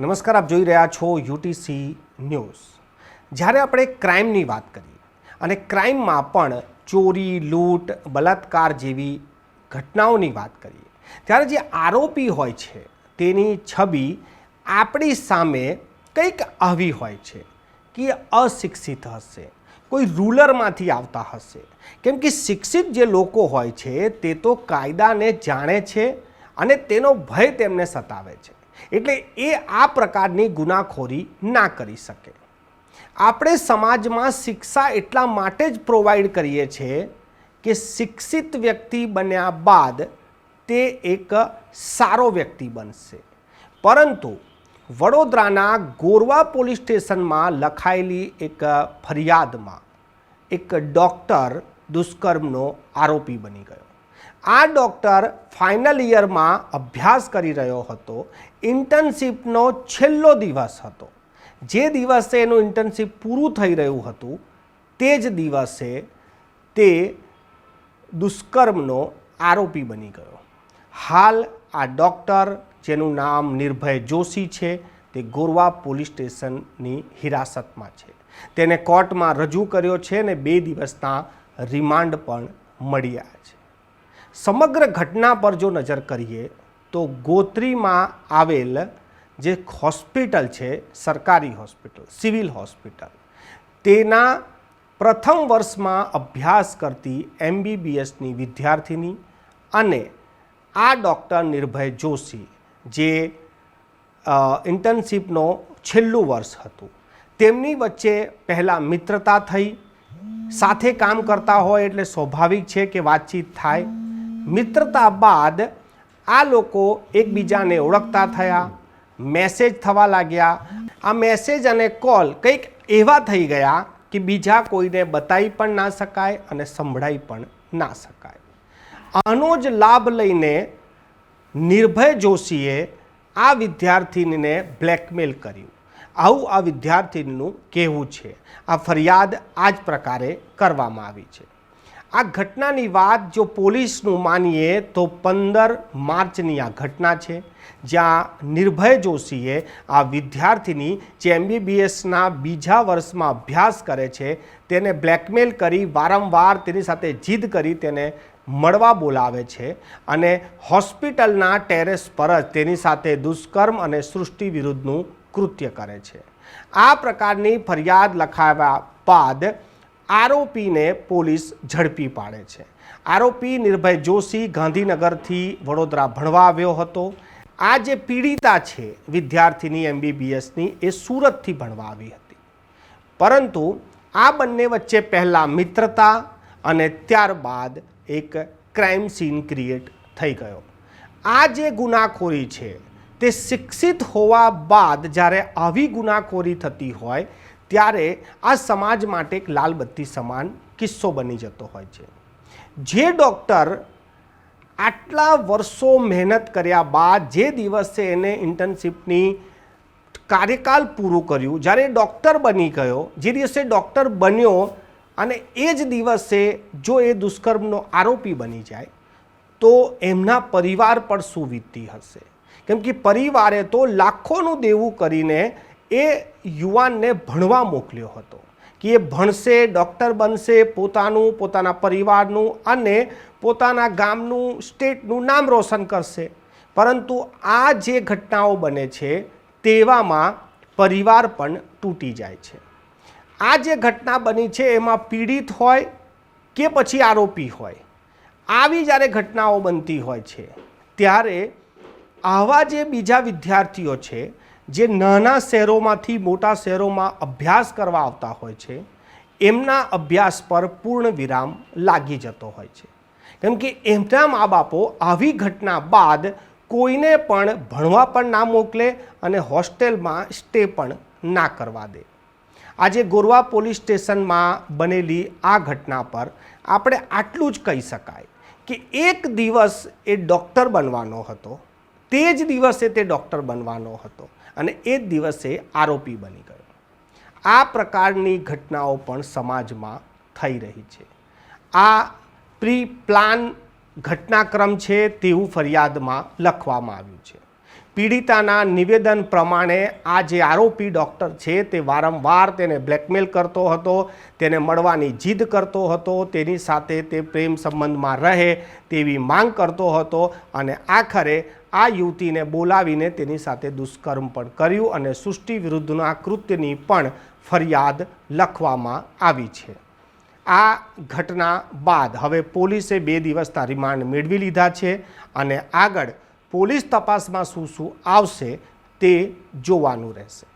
નમસ્કાર, આપ જોઈ રહ્યા છો યુટીસી ન્યૂઝ। જ્યારે આપણે ક્રાઇમની વાત કરીએ અને ક્રાઇમમાં પણ ચોરી, લૂંટ, બલાત્કાર જેવી ઘટનાઓની વાત કરીએ ત્યારે જે આરોપી હોય છે તેની છબી આપણી સામે કંઈક આવી હોય છે કે અશિક્ષિત હશે, કોઈ રૂરલમાંથી આવતા હશે। કેમ કે શિક્ષિત જે લોકો હોય છે તે તો કાયદાને જાણે છે અને તેનો ભય તેમને સતાવે છે, એટલે એ આ પ્રકારની ગુનાખોરી ના કરી શકે। આપણે સમાજમાં શિક્ષા એટલા માટે જ પ્રોવાઈડ કરીએ છીએ કે શિક્ષિત વ્યક્તિ બન્યા બાદ તે એક સારો વ્યક્તિ બનશે, પરંતુ વડોદરાના ગોરવા પોલીસ સ્ટેશનમાં લખાયેલી એક ફરિયાદમાં એક ડૉક્ટર દુષ્કર્મનો આરોપી બની ગયો। આ ડૉક્ટર ફાઇનલ યરમાં અભ્યાસ કરી રહ્યો હતો, ઇન્ટર્નશીપનો છેલ્લો દિવસ હતો। જે દિવસે એનું ઇન્ટર્નશીપ પૂરું થઈ રહ્યું હતું તે જ દિવસે તે દુષ્કર્મનો આરોપી બની ગયો। હાલ આ ડૉક્ટર, જેનું નામ નિર્ભય જોશી છે, તે ગોરવા પોલીસ સ્ટેશનની હિરાસતમાં છે। તેને કોર્ટમાં રજૂ કર્યો છે અને 2 દિવસના રિમાન્ડ પણ મળ્યા છે। સમગ્ર ઘટના પર જો નજર કરીએ તો ગોત્રીમાં આવેલ જે હોસ્પિટલ છે, સરકારી હોસ્પિટલ, સિવિલ હોસ્પિટલ, તેના પ્રથમ વર્ષમાં અભ્યાસ કરતી MBBSની વિદ્યાર્થીની અને આ ડૉક્ટર નિર્ભય જોશી, જે ઇન્ટર્નશીપનો છેલ્લું વર્ષ હતું, તેમની વચ્ચે પહેલાં મિત્રતા થઈ। સાથે કામ કરતા હોય એટલે સ્વાભાવિક છે કે વાતચીત થાય। મિત્રતા બાદ આ લોકો એકબીજાને ઓળખતા થયા, મેસેજ થવા લાગ્યા। આ મેસેજ અને કોલ કંઈક એવા થઈ ગયા કે બીજા કોઈને બતાવી પણ ના શકાય અને સંભળાઈ પણ ના શકાય। આનો જ લાભ લઈને નિર્ભય જોશીએ આ વિદ્યાર્થીનીને બ્લેકમેલ કર્યું, આવું આ વિદ્યાર્થીનું કહેવું છે। આ ફરિયાદ આ જ પ્રકારે કરવામાં આવી છે। આ ઘટનાની વાત જો પોલીસનું માનીએ તો 15 માર્ચની આ ઘટના છે, જ્યાં નિર્ભય જોશીએ આ વિદ્યાર્થીની જે MBBSના બીજા વર્ષમાં અભ્યાસ કરે છે તેને બ્લેકમેલ કરી, વારંવાર તેની સાથે જીદ કરી તેને મળવા બોલાવે છે અને હોસ્પિટલના ટેરેસ પર જ તેની સાથે દુષ્કર્મ અને સૃષ્ટિ વિરુદ્ધનું કૃત્ય કરે છે। આ પ્રકારની ફરિયાદ લખાવ્યા બાદ આરોપીને પોલીસ ઝડપી પાડે છે। આરોપી નિર્ભય જોશી ગાંધીનગરથી વડોદરા ભણવા આવ્યો હતો। આ જે પીડિતા છે વિદ્યાર્થીની MBBSની, એ સુરતથી ભણવા આવી હતી, પરંતુ આ બંને વચ્ચે પહેલાં મિત્રતા અને ત્યારબાદ એક ક્રાઇમ સીન ક્રિએટ થઈ ગયો। આ જે ગુનાખોરી છે તે શિક્ષિત હોવા બાદ જ્યારે આવી ગુનાખોરી થતી હોય ત્યારે આ સમાજ માટે એક લાલબત્તી સમાન કિસ્સો બની જતો હોય છે। જે ડૉક્ટર આટલા વર્ષો મહેનત કર્યા બાદ જે દિવસે એને ઇન્ટર્નશીપની કાર્યકાલ પૂરું કર્યું, જ્યારે ડૉક્ટર બની ગયો, જે દિવસે ડૉક્ટર બન્યો અને એ જ દિવસે જો એ દુષ્કર્મનો આરોપી બની જાય તો એમના પરિવાર પર શું વીતતી હશે? કેમ કે પરિવારે તો લાખોનું દેવું કરીને એ યુવાનને ભણવા મોકલ્યો હતો કે એ ભણશે, ડૉક્ટર બનશે, પોતાના પરિવારનું અને પોતાના ગામનું, સ્ટેટનું નામ રોશન કરશે। પરંતુ આ જે ઘટનાઓ બને છે તેવામાં પરિવાર પણ તૂટી જાય છે। આ જે ઘટના બની છે એમાં પીડિત હોય કે પછી આરોપી હોય, આવી જ્યારે ઘટનાઓ બનતી હોય છે ત્યારે આવા જે બીજા વિદ્યાર્થીઓ છે જે નાના શહેરોમાંથી મોટા શહેરોમાં અભ્યાસ કરવા આવતા હોય છે, એમના અભ્યાસ પર પૂર્ણ વિરામ લાગી જતો હોય છે। કેમ કે એમના મા બાપો આવી ઘટના બાદ કોઈને પણ ભણવા પણ ના મોકલે અને હોસ્ટેલમાં સ્ટે પણ ના કરવા દે। આજે ગોરવા પોલીસ સ્ટેશનમાં બનેલી આ ઘટના પર આપણે આટલું જ કહી શકાય કે એક દિવસ એ ડૉક્ટર બનવાનો હતો, તે જ દિવસે તે ડૉક્ટર બનવાનો હતો અને એ જ દિવસે આરોપી બની ગયો। આ પ્રકારની ઘટનાઓ પણ સમાજમાં થઈ રહી છે। આ પ્રી પ્લાન ઘટનાક્રમ છે તેવું ફરિયાદમાં લખવામાં આવ્યું છે। પીડિતાના નિવેદન પ્રમાણે આ જે આરોપી ડૉક્ટર છે તે વારંવાર તેને બ્લેકમેલ કરતો હતો, તેને મળવાની જીદ કરતો હતો, તેની સાથે તે પ્રેમ સંબંધમાં રહે તેવી માંગ કરતો હતો અને આખરે આ યુવતીને બોલાવીને તેની સાથે દુષ્કર્મ પણ કર્યું અને સૃષ્ટિ વિરુદ્ધના કૃત્યની પણ ફરિયાદ લખવામાં આવી છે. આ ઘટના બાદ હવે પોલીસે 2 દિવસના રિમાન્ડ મેળવી લીધા છે અને આગળ પોલીસ તપાસમાં શું આવશે તે જોવાનું રહેશે.